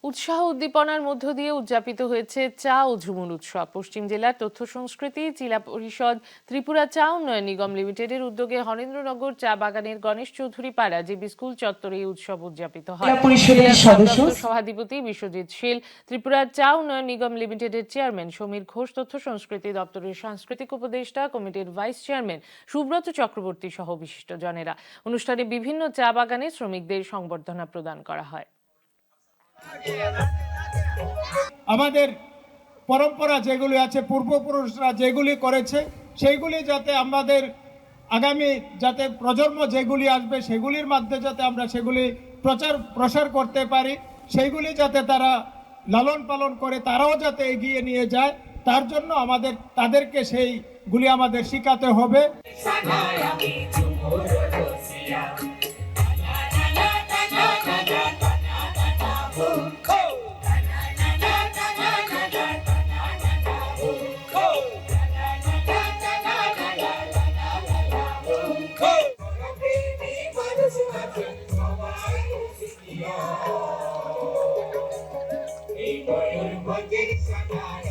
উৎসাহ উদ্দীপনার মধ্য দিয়ে উদযাপিত হয়েছে চা ও ঝুমুর উৎসব। পশ্চিম জেলার তথ্য সংস্কৃতি জেলা পরিষদ ত্রিপুরা চা উন্নয়ন নিগম লিমিটেডের উদ্যোগে হরেন্দ্রনগর চা বাগানের গণেশ চৌধুরী পাড়া জিবি স্কুল চত্বরে এই উৎসব উদযাপিত হয়। সভাধিপতি বিশ্বজিৎ শীল, ত্রিপুরার চা উন্নয়ন নিগম লিমিটেডের চেয়ারম্যান সমীর ঘোষ, তথ্য সংস্কৃতি দপ্তরের সাংস্কৃতিক উপদেষ্টা কমিটির ভাইস চেয়ারম্যান সুব্রত চক্রবর্তী সহ বিশিষ্টজনেরা। অনুষ্ঠানে বিভিন্ন চা বাগানে শ্রমিকদের সংবর্ধনা প্রদান করা হয়। আমাদের পরম্পরা যেগুলি আছে, পূর্বপুরুষরা যেগুলি করেছে সেইগুলি যাতে আমাদের আগামী যাতে প্রজন্ম যেগুলি আসবে সেগুলির মাধ্যমে যাতে আমরা সেগুলি প্রসার করতে পারি, সেইগুলি যাতে তারা লালন পালন করে, তারাও যাতে এগিয়ে নিয়ে যায়, তার জন্য তাদেরকে সেইগুলি আমাদের শেখাতে হবে। Hey, boy,